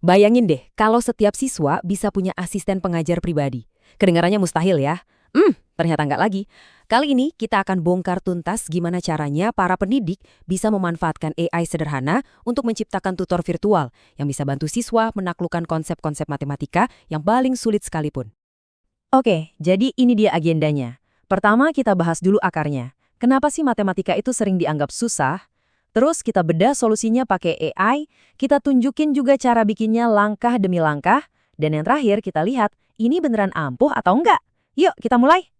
Bayangin deh, kalau setiap siswa bisa punya asisten pengajar pribadi. Kedengarannya mustahil ya? Ternyata nggak lagi. Kali ini kita akan bongkar tuntas gimana caranya para pendidik bisa memanfaatkan AI sederhana untuk menciptakan tutor virtual yang bisa bantu siswa menaklukkan konsep-konsep matematika yang paling sulit sekalipun. Oke, jadi ini dia agendanya. Pertama kita bahas dulu akarnya. Kenapa sih matematika itu sering dianggap susah? Terus kita bedah solusinya pakai AI, kita tunjukin juga cara bikinnya langkah demi langkah, dan yang terakhir kita lihat ini beneran ampuh atau enggak. Yuk kita mulai.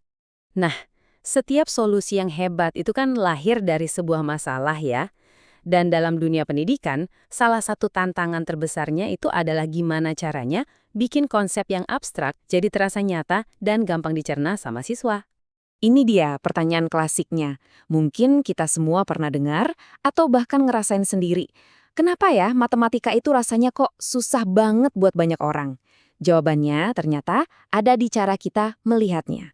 Nah, setiap solusi yang hebat itu kan lahir dari sebuah masalah ya. Dan dalam dunia pendidikan, salah satu tantangan terbesarnya itu adalah gimana caranya bikin konsep yang abstrak jadi terasa nyata dan gampang dicerna sama siswa. Ini dia pertanyaan klasiknya. Mungkin kita semua pernah dengar atau bahkan ngerasain sendiri. Kenapa ya matematika itu rasanya kok susah banget buat banyak orang? Jawabannya ternyata ada di cara kita melihatnya.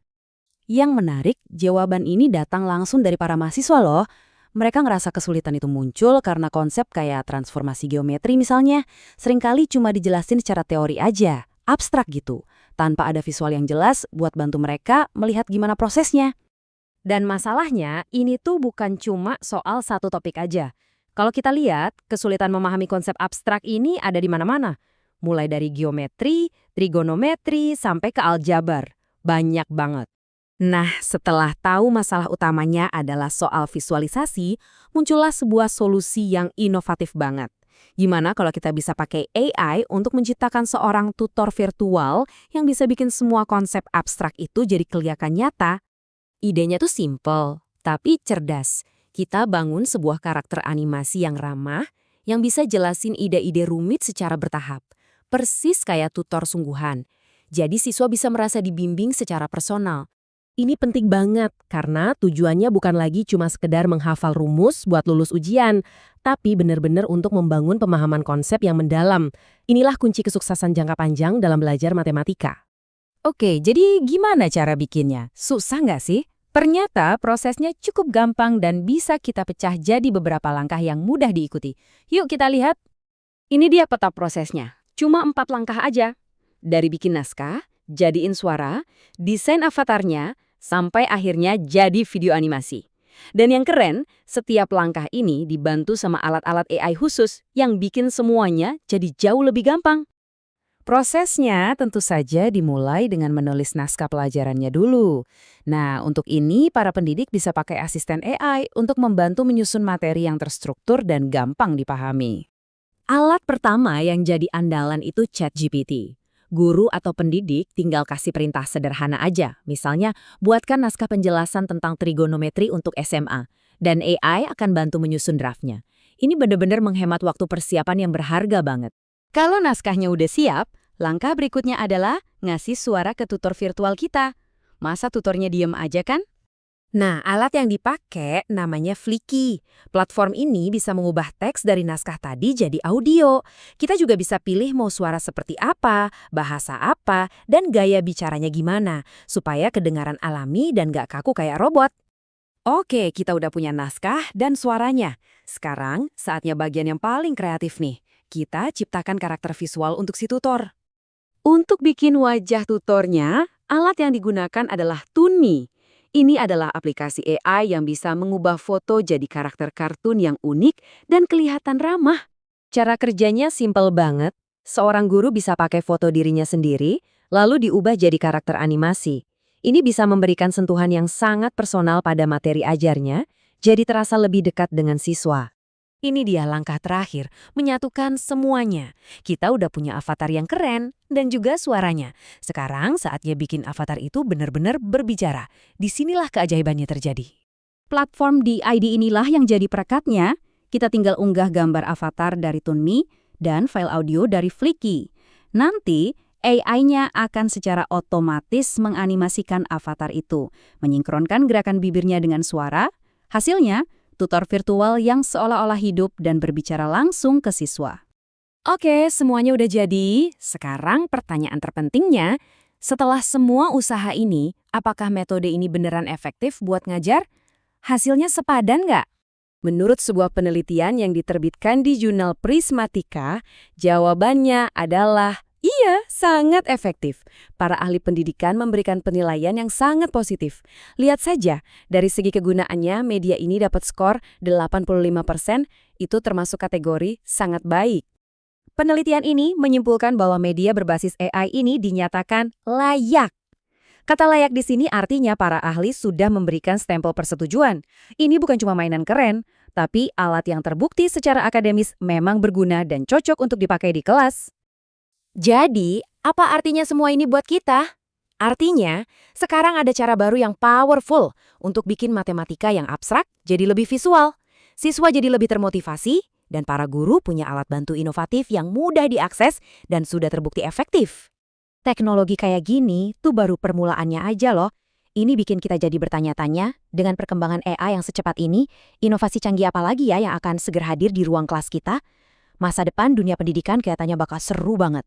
Yang menarik, jawaban ini datang langsung dari para mahasiswa loh. Mereka ngerasa kesulitan itu muncul karena konsep kayak transformasi geometri misalnya, seringkali cuma dijelasin secara teori aja, abstrak gitu, tanpa ada visual yang jelas buat bantu mereka melihat gimana prosesnya. Dan masalahnya, ini tuh bukan cuma soal satu topik aja. Kalau kita lihat, kesulitan memahami konsep abstrak ini ada di mana-mana. Mulai dari geometri, trigonometri, sampai ke aljabar. Banyak banget. Nah, setelah tahu masalah utamanya adalah soal visualisasi, muncullah sebuah solusi yang inovatif banget. Gimana kalau kita bisa pakai AI untuk menciptakan seorang tutor virtual yang bisa bikin semua konsep abstrak itu jadi kelihatan nyata? Idenya tuh simple, tapi cerdas. Kita bangun sebuah karakter animasi yang ramah, yang bisa jelasin ide-ide rumit secara bertahap. Persis kayak tutor sungguhan. Jadi siswa bisa merasa dibimbing secara personal. Ini penting banget karena tujuannya bukan lagi cuma sekedar menghafal rumus buat lulus ujian, tapi benar-benar untuk membangun pemahaman konsep yang mendalam. Inilah kunci kesuksesan jangka panjang dalam belajar matematika. Oke, jadi gimana cara bikinnya? Susah nggak sih? Ternyata prosesnya cukup gampang dan bisa kita pecah jadi beberapa langkah yang mudah diikuti. Yuk kita lihat. Ini dia peta prosesnya. Cuma 4 langkah aja. Dari bikin naskah, jadiin suara, desain avatarnya, sampai akhirnya jadi video animasi. Dan yang keren, setiap langkah ini dibantu sama alat-alat AI khusus yang bikin semuanya jadi jauh lebih gampang. Prosesnya tentu saja dimulai dengan menulis naskah pelajarannya dulu. Nah, untuk ini para pendidik bisa pakai asisten AI untuk membantu menyusun materi yang terstruktur dan gampang dipahami. Alat pertama yang jadi andalan itu ChatGPT. Guru atau pendidik tinggal kasih perintah sederhana aja, misalnya buatkan naskah penjelasan tentang trigonometri untuk SMA, dan AI akan bantu menyusun draftnya. Ini benar-benar menghemat waktu persiapan yang berharga banget. Kalau naskahnya udah siap, langkah berikutnya adalah ngasih suara ke tutor virtual kita. Masa tutornya diem aja kan? Nah, alat yang dipakai namanya Flicky. Platform ini bisa mengubah teks dari naskah tadi jadi audio. Kita juga bisa pilih mau suara seperti apa, bahasa apa, dan gaya bicaranya gimana, supaya kedengaran alami dan gak kaku kayak robot. Oke, kita udah punya naskah dan suaranya. Sekarang, saatnya bagian yang paling kreatif nih. Kita ciptakan karakter visual untuk si tutor. Untuk bikin wajah tutornya, alat yang digunakan adalah Toonme. Ini adalah aplikasi AI yang bisa mengubah foto jadi karakter kartun yang unik dan kelihatan ramah. Cara kerjanya simpel banget. Seorang guru bisa pakai foto dirinya sendiri, lalu diubah jadi karakter animasi. Ini bisa memberikan sentuhan yang sangat personal pada materi ajarnya, jadi terasa lebih dekat dengan siswa. Ini dia langkah terakhir, menyatukan semuanya. Kita udah punya avatar yang keren dan juga suaranya. Sekarang saatnya bikin avatar itu benar-benar berbicara. Disinilah keajaibannya terjadi. Platform di ID inilah yang jadi perekatnya. Kita tinggal unggah gambar avatar dari Toonme dan file audio dari Flicky. Nanti AI-nya akan secara otomatis menganimasikan avatar itu, menyinkronkan gerakan bibirnya dengan suara. Hasilnya, tutor virtual yang seolah-olah hidup dan berbicara langsung ke siswa. Oke, semuanya udah jadi. Sekarang pertanyaan terpentingnya, setelah semua usaha ini, apakah metode ini beneran efektif buat ngajar? Hasilnya sepadan nggak? Menurut sebuah penelitian yang diterbitkan di jurnal Prismatica, jawabannya adalah iya, sangat efektif. Para ahli pendidikan memberikan penilaian yang sangat positif. Lihat saja, dari segi kegunaannya, media ini dapat skor 85%, itu termasuk kategori sangat baik. Penelitian ini menyimpulkan bahwa media berbasis AI ini dinyatakan layak. Kata layak di sini artinya para ahli sudah memberikan stempel persetujuan. Ini bukan cuma mainan keren, tapi alat yang terbukti secara akademis memang berguna dan cocok untuk dipakai di kelas. Jadi, apa artinya semua ini buat kita? Artinya, sekarang ada cara baru yang powerful untuk bikin matematika yang abstrak jadi lebih visual. Siswa jadi lebih termotivasi, dan para guru punya alat bantu inovatif yang mudah diakses dan sudah terbukti efektif. Teknologi kayak gini tuh baru permulaannya aja loh. Ini bikin kita jadi bertanya-tanya, dengan perkembangan AI yang secepat ini, inovasi canggih apa lagi ya yang akan segera hadir di ruang kelas kita? Masa depan dunia pendidikan kelihatannya bakal seru banget.